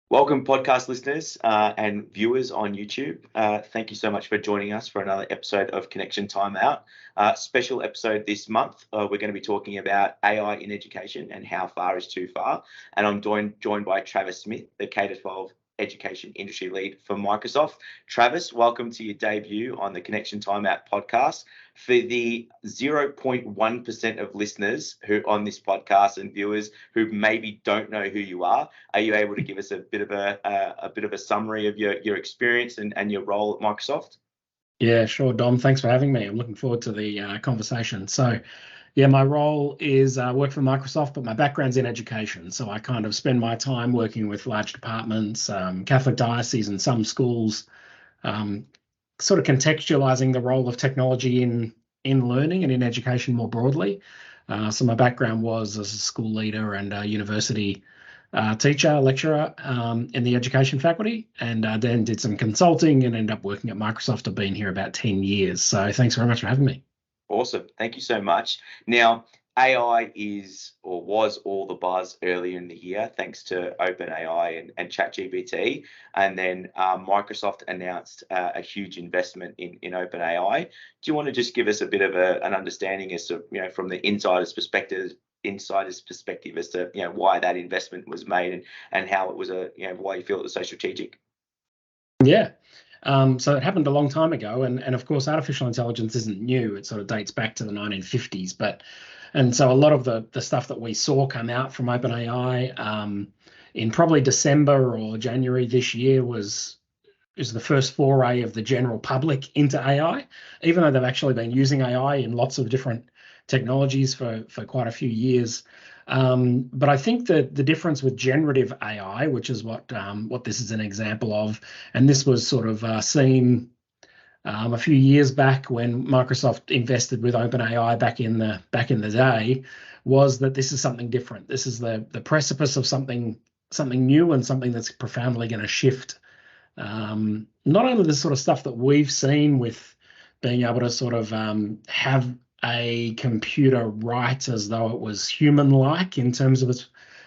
Welcome, podcast listeners and viewers on YouTube. Thank you so much for joining us for another episode of Connection Timeout. Special episode this month. We're going to be talking about AI in education and how far is too far. And I'm joined by Travis Smith, the K-12 education industry lead for Microsoft. Travis, welcome to your debut on the Connection Timeout podcast. For the 0.1% of listeners who on this podcast and viewers who maybe don't know who you are you able to give us a bit of a summary of your experience and your role at Microsoft? Yeah, sure, Dom. Thanks for having me. I'm looking forward to the conversation. So, yeah, my role is work for Microsoft, but my background's in education. So I kind of spend my time working with large departments, Catholic dioceses, and some schools, sort of contextualizing the role of technology in learning and in education more broadly. So my background was as a school leader and a university teacher, lecturer in the education faculty, and then did some consulting and ended up working at Microsoft. I've been here about 10 years. So thanks very much for having me. Awesome. Thank you so much. Now, AI is or was all the buzz earlier in the year, thanks to OpenAI and ChatGPT. And then Microsoft announced a huge investment in OpenAI. Do you want to just give us a bit of an understanding as to, from the insider's perspective as to, why that investment was made and how it was why you feel it was so strategic? Yeah. So it happened a long time ago, and of course, artificial intelligence isn't new. It sort of dates back to the 1950s, and so a lot of the stuff that we saw come out from OpenAI in probably December or January this year is the first foray of the general public into AI, even though they've actually been using AI in lots of different technologies for quite a few years. But I think that the difference with generative AI, which is what this is an example of, and this was sort of seen a few years back when Microsoft invested with OpenAI back in the day, was that this is something different. This is the precipice of something new and something that's profoundly going to shift not only the sort of stuff that we've seen with being able to sort of have a computer write as though it was human-like in terms of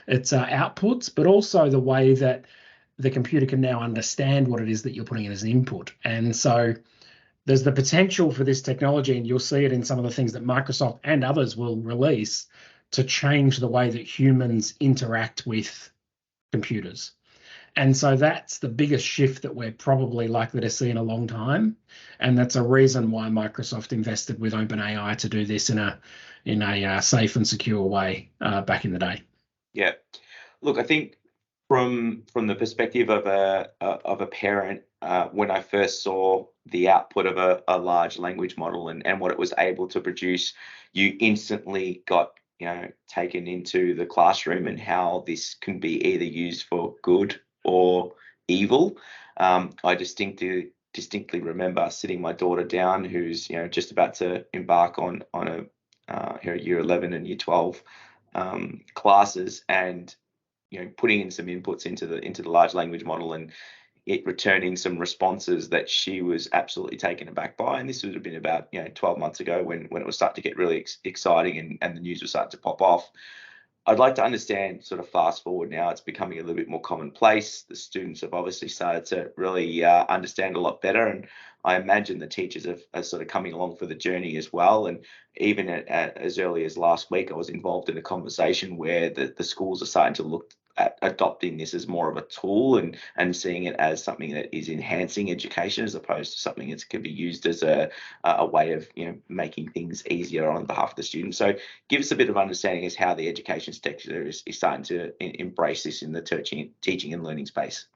its outputs, but also the way that the computer can now understand what it is that you're putting in as an input. And so there's the potential for this technology, and you'll see it in some of the things that Microsoft and others will release, to change the way that humans interact with computers. And so that's the biggest shift that we're probably likely to see in a long time. And that's a reason why Microsoft invested with OpenAI to do this in a safe and secure way back in the day. Yeah. Look, I think from the perspective of a parent, when I first saw the output of a large language model and what it was able to produce, you instantly got taken into the classroom and how this can be either used for good or evil. I distinctly remember sitting my daughter down, who's just about to embark on her year 11 and year 12 classes, and putting in some inputs into the large language model and it returning some responses that she was absolutely taken aback by. And this would have been about 12 months ago when it was starting to get really exciting and the news was starting to pop off. I'd like to understand, sort of fast forward now, it's becoming a little bit more commonplace. The students have obviously started to really understand a lot better. And I imagine the teachers are sort of coming along for the journey as well. And even as early as last week, I was involved in a conversation where the schools are starting to look at adopting this as more of a tool and seeing it as something that is enhancing education as opposed to something that can be used as a way of making things easier on behalf of the students. So give us a bit of understanding as how the education sector is starting to embrace this in the teaching and learning space.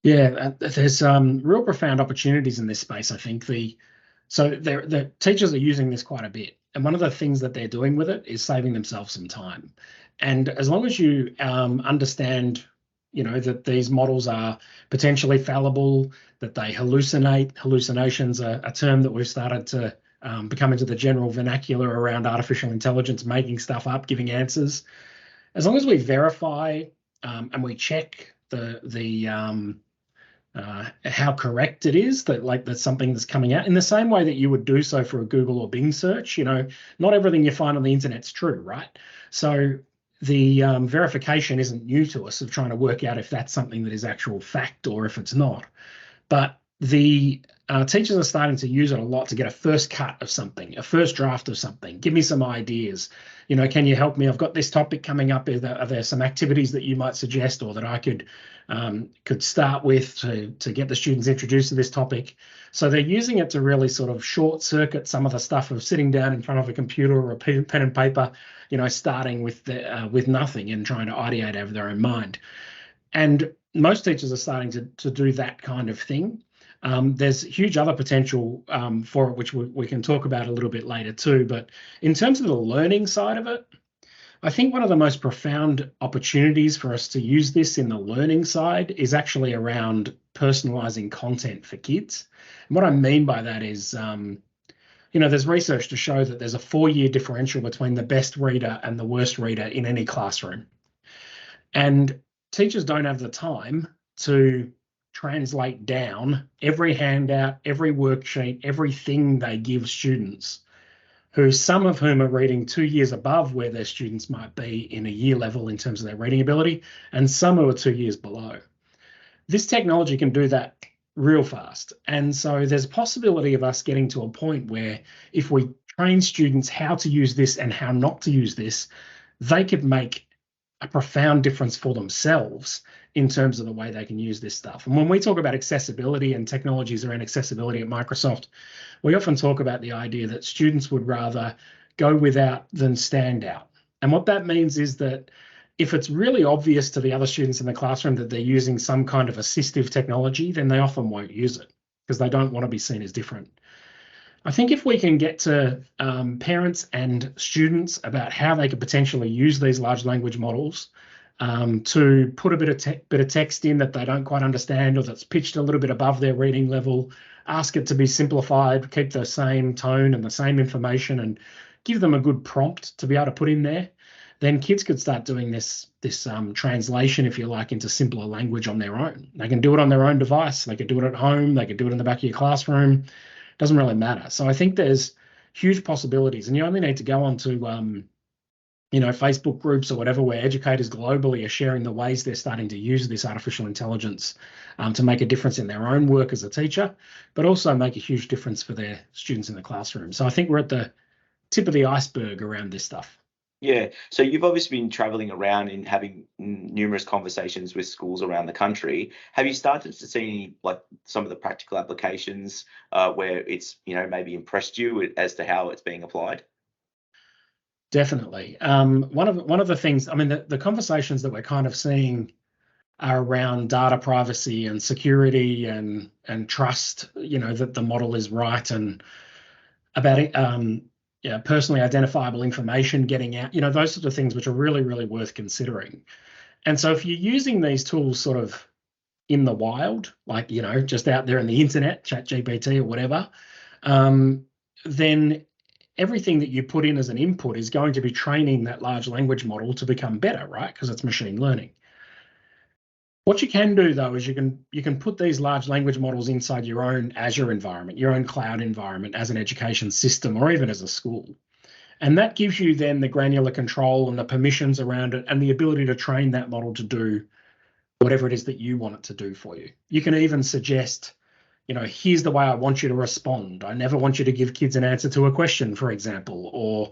Yeah, there's real profound opportunities in this space. I think the teachers are using this quite a bit, and one of the things that they're doing with it is saving themselves some time. And as long as you understand, that these models are potentially fallible, that they hallucinate. Hallucinations are a term that we've started to become into the general vernacular around artificial intelligence, making stuff up, giving answers. As long as we verify and we check how correct it is that something that's coming out in the same way that you would do so for a Google or Bing search. Not everything you find on the internet's true, right? So verification isn't new to us of trying to work out if that's something that is actual fact or if it's not. But the teachers are starting to use it a lot to get a first cut of something, a first draft of something. Give me some ideas. Can you help me? I've got this topic coming up. Are there some activities that you might suggest or that I could start with to get the students introduced to this topic? So they're using it to really sort of short circuit some of the stuff of sitting down in front of a computer or a pen and paper, starting with nothing and trying to ideate over their own mind. And most teachers are starting to do that kind of thing. There's huge other potential for it, which we can talk about a little bit later too. But in terms of the learning side of it, I think one of the most profound opportunities for us to use this in the learning side is actually around personalizing content for kids. And what I mean by that is, there's research to show that there's a 4-year differential between the best reader and the worst reader in any classroom. And teachers don't have the time to translate down every handout, every worksheet, everything they give students, some of whom are reading 2 years above where their students might be in a year level in terms of their reading ability, and some who are 2 years below. This technology can do that real fast. And so there's a possibility of us getting to a point where if we train students how to use this and how not to use this, they could make a profound difference for themselves in terms of the way they can use this stuff. And when we talk about accessibility and technologies around accessibility at Microsoft, we often talk about the idea that students would rather go without than stand out. And what that means is that if it's really obvious to the other students in the classroom that they're using some kind of assistive technology, then they often won't use it because they don't want to be seen as different. I think if we can get to parents and students about how they could potentially use these large language models to put a bit of text in that they don't quite understand or that's pitched a little bit above their reading level, ask it to be simplified, keep the same tone and the same information, and give them a good prompt to be able to put in there, then kids could start doing this translation, if you like, into simpler language on their own. They can do it on their own device. They could do it at home. They could do it in the back of your classroom. Doesn't really matter. So I think there's huge possibilities, and you only need to go on to Facebook groups or whatever where educators globally are sharing the ways they're starting to use this artificial intelligence to make a difference in their own work as a teacher, but also make a huge difference for their students in the classroom. So I think we're at the tip of the iceberg around this stuff. Yeah. So you've obviously been traveling around and having numerous conversations with schools around the country. Have you started to see some of the practical applications where it's, maybe impressed you as to how it's being applied? Definitely. One of the things, the conversations that we're kind of seeing are around data privacy and security and trust, that the model is right, and about personally identifiable information getting out, those sorts of things, which are really, really worth considering. And so if you're using these tools sort of in the wild, just out there in the internet, ChatGPT or whatever, then everything that you put in as an input is going to be training that large language model to become better, right? Because it's machine learning. What you can do, though, is you can put these large language models inside your own Azure environment, your own cloud environment as an education system, or even as a school. And that gives you then the granular control and the permissions around it and the ability to train that model to do whatever it is that you want it to do for you. You can even suggest, here's the way I want you to respond. I never want you to give kids an answer to a question, for example, or,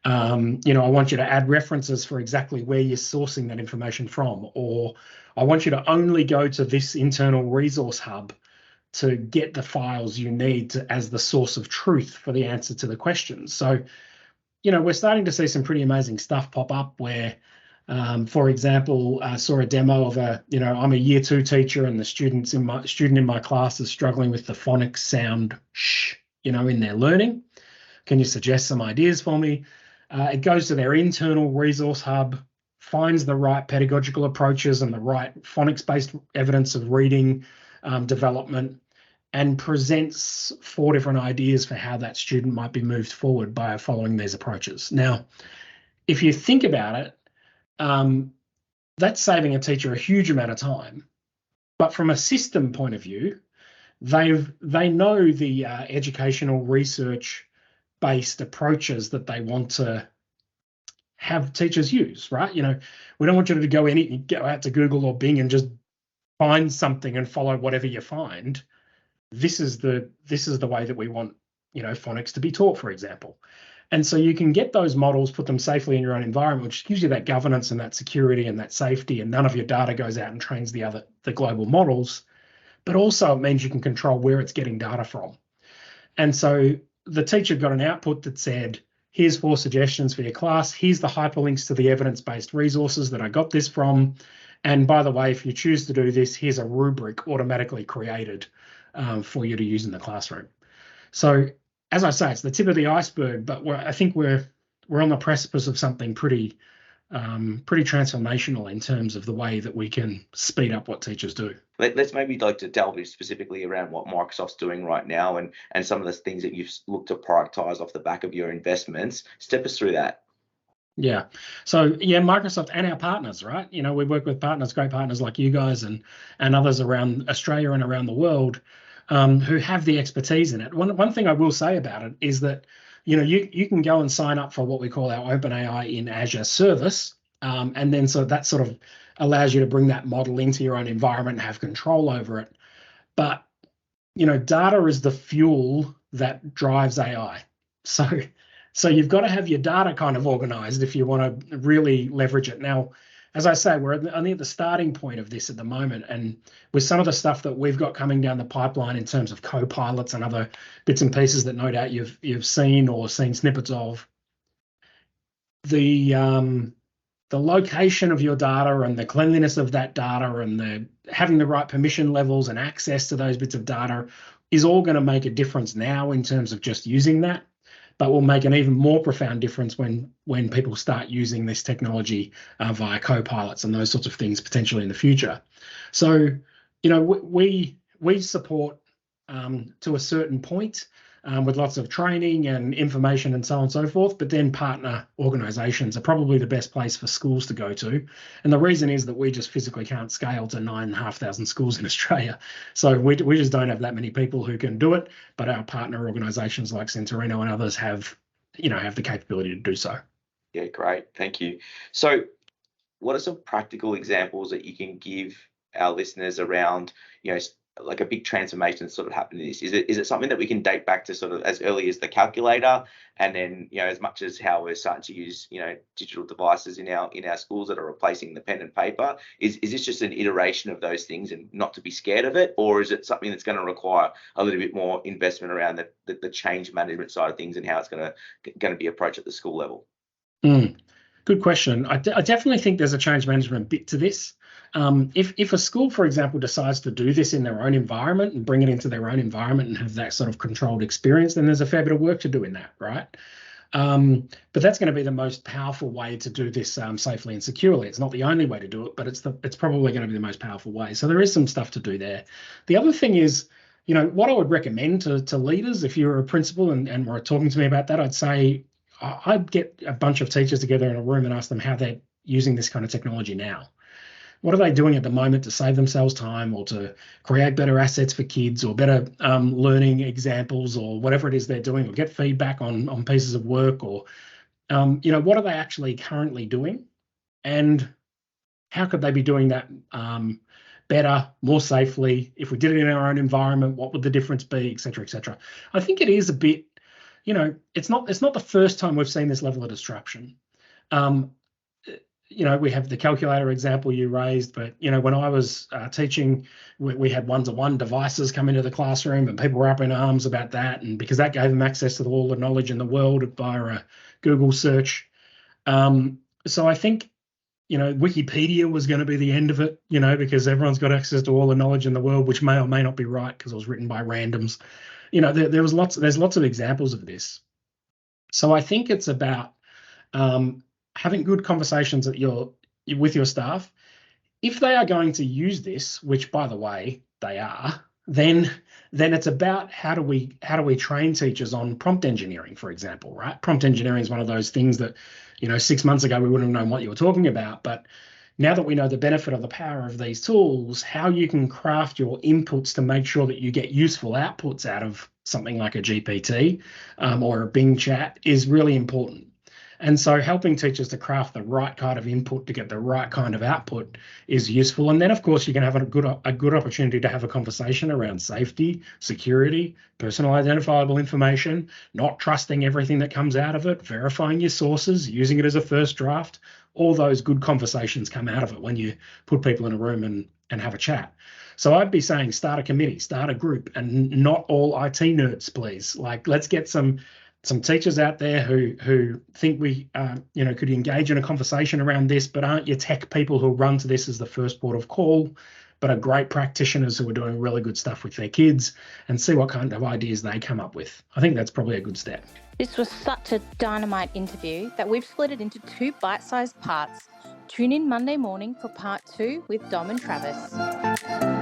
I want you to add references for exactly where you're sourcing that information from, or I want you to only go to this internal resource hub to get the files you need as the source of truth for the answer to the questions. So, we're starting to see some pretty amazing stuff pop up where, for example, I saw a demo of I'm a year 2 teacher and the student in my class is struggling with the phonics sound sh, in their learning. Can you suggest some ideas for me? It goes to their internal resource hub, finds the right pedagogical approaches and the right phonics-based evidence of reading development, and presents 4 different ideas for how that student might be moved forward by following these approaches. Now, if you think about it, that's saving a teacher a huge amount of time. But from a system point of view, they know the educational research-based approaches that they want to have teachers use, right? We don't want you to go out to Google or Bing and just find something and follow whatever you find. This is the way that we want, phonics to be taught, for example. And so you can get those models, put them safely in your own environment, which gives you that governance and that security and that safety, and none of your data goes out and trains the global models. But also it means you can control where it's getting data from. And so the teacher got an output that said, here's 4 suggestions for your class. Here's the hyperlinks to the evidence-based resources that I got this from. And by the way, if you choose to do this, here's a rubric automatically created for you to use in the classroom. So as I say, it's the tip of the iceberg, but I think we're on the precipice of something pretty transformational in terms of the way that we can speed up what teachers do. Let's maybe like to delve specifically around what Microsoft's doing right now and some of the things that you've looked to prioritize off the back of your investments. Step us through that. Yeah. So yeah, Microsoft and our partners, right? We work with partners, great partners like you guys and others around Australia and around the world who have the expertise in it. One thing I will say about it is that you can go and sign up for what we call our OpenAI in Azure service, and then so that sort of allows you to bring that model into your own environment and have control over it. But data is the fuel that drives AI. So you've got to have your data kind of organized if you want to really leverage it. Now, as I say, we're only at the starting point of this at the moment, and with some of the stuff that we've got coming down the pipeline in terms of co-pilots and other bits and pieces that no doubt you've seen or seen snippets of, the location of your data and the cleanliness of that data and having the right permission levels and access to those bits of data is all going to make a difference now in terms of just using that, but will make an even more profound difference when people start using this technology via co-pilots and those sorts of things potentially in the future. So, we support to a certain point with lots of training and information and so on and so forth, but then partner organizations are probably the best place for schools to go to. And the reason is that we just physically can't scale to 9,500 schools in Australia. So we just don't have that many people who can do it, but our partner organizations like Centurino and others have the capability to do so. Yeah, great. Thank you. So what are some practical examples that you can give our listeners around, like a big transformation that's sort of happened in this? Is it something that we can date back to sort of as early as the calculator, and then as much as how we're starting to use digital devices in our schools that are replacing the pen and paper? Is this just an iteration of those things and not to be scared of it, or is it something that's going to require a little bit more investment around the change management side of things and how it's going to be approached at the school level? Good question. I definitely think there's a change management bit to this. If a school, for example, decides to do this in their own environment and bring it into their own environment and have that sort of controlled experience, then there's a fair bit of work to do in that, right? But that's going to be the most powerful way to do this safely and securely. It's not the only way to do it, but it's probably going to be the most powerful way. So there is some stuff to do there. The other thing is, what I would recommend to leaders, if you're a principal and were talking to me about that, I'd say I'd get a bunch of teachers together in a room and ask them how they're using this kind of technology now. What are they doing at the moment to save themselves time or to create better assets for kids or better learning examples or whatever it is they're doing, or get feedback on pieces of work, or, what are they actually currently doing? And how could they be doing that better, more safely? If we did it in our own environment, what would the difference be, et cetera, et cetera? I think it is a bit, it's not the first time we've seen this level of disruption. We have the calculator example you raised, but, when I was teaching, we had one-to-one devices come into the classroom and people were up in arms about that. And because that gave them access to all the knowledge in the world via a Google search. So I think, Wikipedia was going to be the end of it, because everyone's got access to all the knowledge in the world, which may or may not be right because it was written by randoms. There's lots of examples of this. So I think it's about having good conversations with your staff. If they are going to use this, which by the way they are, then it's about how do we train teachers on prompt engineering, for example, right? Prompt engineering is one of those things that 6 months ago we wouldn't have known what you were talking about, but now that we know the benefit of the power of these tools, how you can craft your inputs to make sure that you get useful outputs out of something like a GPT or a Bing chat is really important. And so helping teachers to craft the right kind of input to get the right kind of output is useful. And then, of course, you can have a good opportunity to have a conversation around safety, security, personal identifiable information, not trusting everything that comes out of it, verifying your sources, using it as a first draft. All those good conversations come out of it when you put people in a room and have a chat. So I'd be saying start a committee, start a group, and not all IT nerds, please. Like, let's get some teachers out there who think we could engage in a conversation around this, but aren't your tech people who run to this as the first port of call, but are great practitioners who are doing really good stuff with their kids, and see what kind of ideas they come up with. I think that's probably a good step. This was such a dynamite interview that we've split it into 2 bite-sized parts. Tune in Monday morning for part 2 with Dom and Travis.